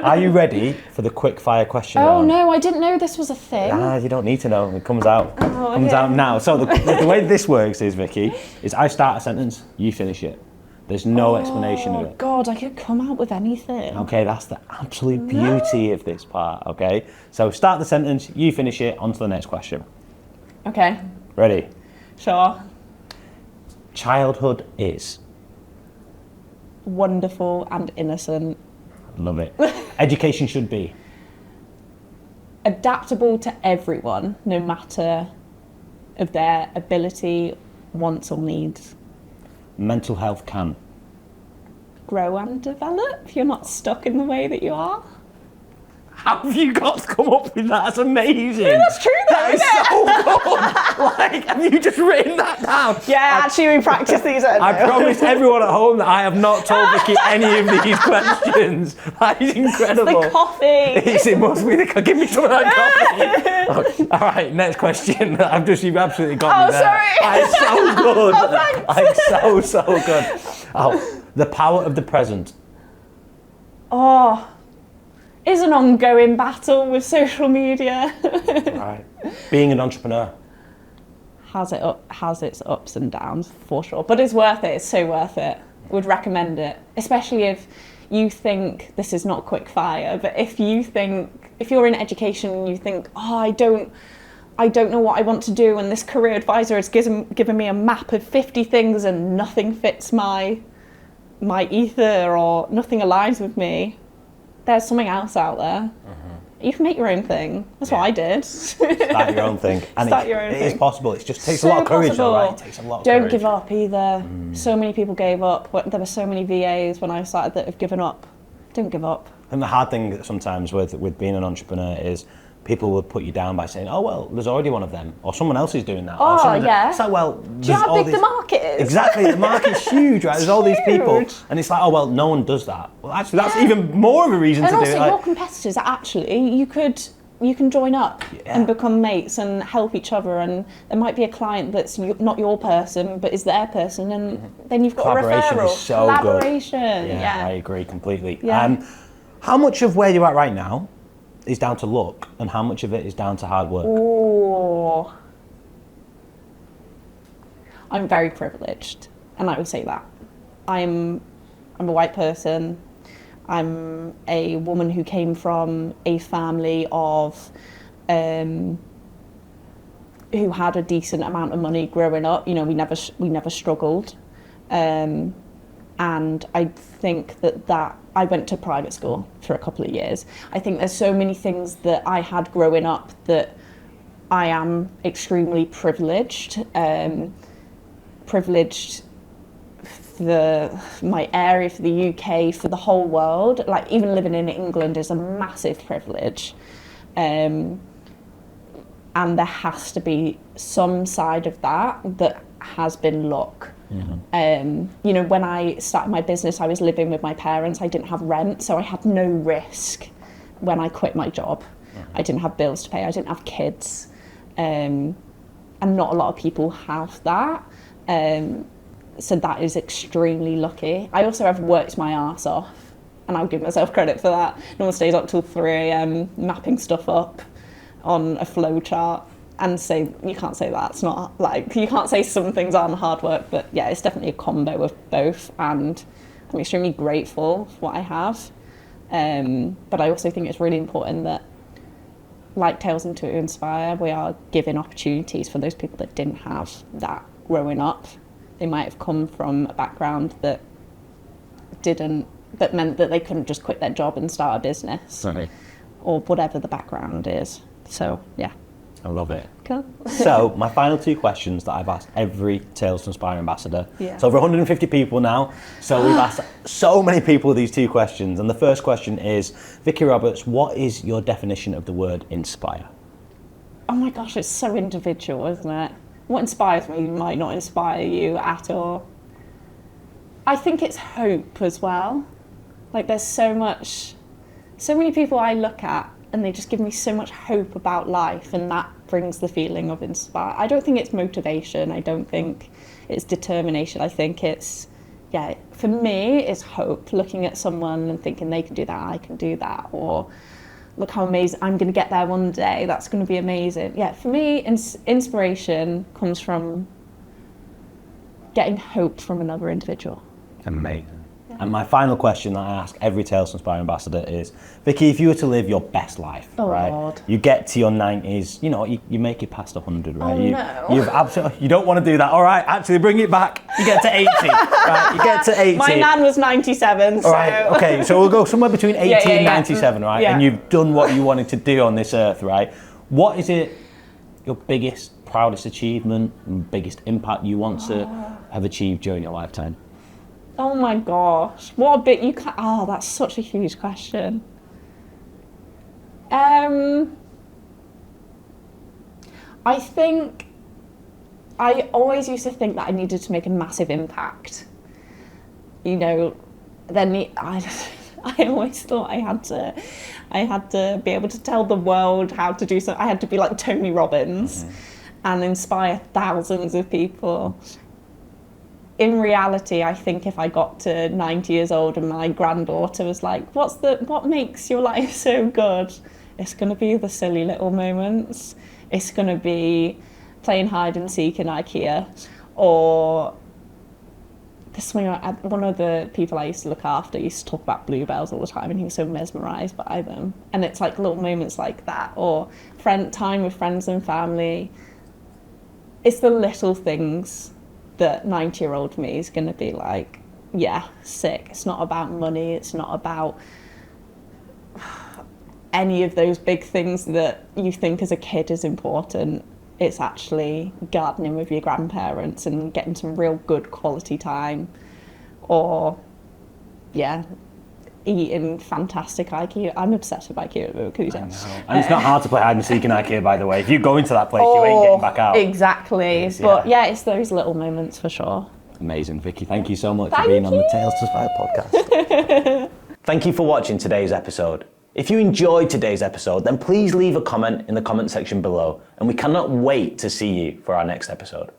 Are you ready for the quick fire question round? round? No, I didn't know this was a thing. You don't need to know. It comes out. Out now. So the way this works is, Vicky, is I start a sentence, you finish it. There's no explanation of it. God, I could come out with anything. Okay, that's the absolute beauty of this part, okay? So start the sentence, you finish it, on to the next question. Okay. Ready? Sure. Childhood is? Wonderful and innocent. Love it. Education should be? Adaptable to everyone, no matter of their ability, wants or needs. Mental health can? Grow and develop. You're not stuck in the way that you are. How have you got to come up with that? That's amazing. Yeah, that's true though, That is so good. Like, have you just written that down? Yeah, actually we practice these at I promise everyone at home that I have not told Vicky any of these questions. That is incredible. It's the coffee. It must be the give me some of that coffee. All right, next question. You've absolutely got me there. Sorry. That is so good. Oh, thanks. So good. Oh, the power of the present. Oh. Is an ongoing battle with social media. Right. Being an entrepreneur. Has its ups and downs, for sure. But it's worth it. It's so worth it. Would recommend it. Especially if you think this is not quick fire, but if you're in education and you think, I don't know what I want to do, and this career advisor has given me a map of 50 things and nothing fits my my ether or nothing aligns with me, there's something else out there. You can make your own thing. That's what I did. Start your own thing. And it is possible. It just takes a lot of courage though, right? It takes a lot of Don't courage. give up either. So many people gave up. There were so many VAs when I started that have given up. Don't give up. And the hard thing sometimes with being an entrepreneur is people will put you down by saying, oh, well, there's already one of them, or someone else is doing that. Oh, yeah. It's like, well, do you know how big the market is? Exactly, the market's huge, right? There's all these people, and it's like, oh, well, no one does that. Well, actually, that's even more of a reason to do it. And also, your competitors, actually, you can join up and become mates and help each other, and there might be a client that's not your person, but is their person, and then you've got a referral. Collaboration is so Collaboration, good. Yeah, I agree completely. Yeah. How much of where you're at right now is down to luck, and how much of it is down to hard work? Oh, I'm very privileged, and I would say that. I'm a white person. I'm a woman who came from a family of who had a decent amount of money growing up. You know, we never struggled, and I think that I went to private school for a couple of years. I think there's so many things that I had growing up that I am extremely privileged. Privileged for my area, for the UK, for the whole world. Like, even living in England is a massive privilege. And there has to be some side of that has been luck. You know, when I started my business, I was living with my parents. I didn't have rent, so I had no risk when I quit my job. I didn't have bills to pay. I didn't have kids. And not a lot of people have that. So that is extremely lucky. I also have worked my arse off, and I'll give myself credit for that. No one stays up till 3 a.m. mapping stuff up on a flow chart. And say, you can't say that. It's not like, you can't say some things aren't hard work, but yeah, it's definitely a combo of both, and I'm extremely grateful for what I have. But I also think it's really important that, like Tales to Inspire, we are giving opportunities for those people that didn't have that growing up. They might have come from a background that meant that they couldn't just quit their job and start a business. Right. Or whatever the background is. So, yeah. I love it. Cool. So, my final 2 questions that I've asked every Tales to Inspire ambassador. Yeah. It's over 150 people now, so we've asked so many people these 2 questions. And the first question is, Vicki Roberts, what is your definition of the word inspire? Oh my gosh, it's so individual, isn't it? What inspires me might not inspire you at all. I think it's hope as well. Like, there's so many people I look at, and they just give me so much hope about life, and that brings the feeling of inspire. I don't think it's motivation. I don't think it's determination. I think it's, for me, it's hope. Looking at someone and thinking they can do that, I can do that. Or, look how amazing, I'm going to get there one day. That's going to be amazing. Yeah, for me, inspiration comes from getting hope from another individual. Amazing. And my final question that I ask every Tales to Inspire ambassador is, Vicki, if you were to live your best life, right? Lord. You get to your 90s, you know, you make it past 100, right? No. You've absolutely, you don't want to do that. All right, actually bring it back. You get to 80, right? You get to 80. My nan was 97, so... All right, okay, so we'll go somewhere between 80 and 97, right? Yeah. And you've done what you wanted to do on this earth, right? What is it, your biggest, proudest achievement, and biggest impact you want to have achieved during your lifetime? Oh my gosh, what a bit you can... Oh, that's such a huge question. I think I always used to think that I needed to make a massive impact. You know, then I always thought I had to be able to tell the world how to do something. I had to be like Tony Robbins and inspire thousands of people. In reality, I think if I got to 90 years old and my granddaughter was like, what makes your life so good? It's going to be the silly little moments. It's going to be playing hide and seek in IKEA, or one of the people I used to look after used to talk about bluebells all the time, and he was so mesmerised by them. And it's like little moments like that, or time with friends and family. It's the little things that 90-year-old me is going to be like, sick. It's not about money. It's not about any of those big things that you think as a kid is important. It's actually gardening with your grandparents and getting some real good quality time, or eating fantastic IKEA. I'm obsessed with IKEA at the moment. And it's not hard to play hide and seek in IKEA, by the way. If you go into that place, you ain't getting back out. Exactly. But it's those little moments for sure. Amazing, Vicky. Thank you so much for being on the Tales to Inspire podcast. Thank you for watching today's episode. If you enjoyed today's episode, then please leave a comment in the comment section below, and we cannot wait to see you for our next episode.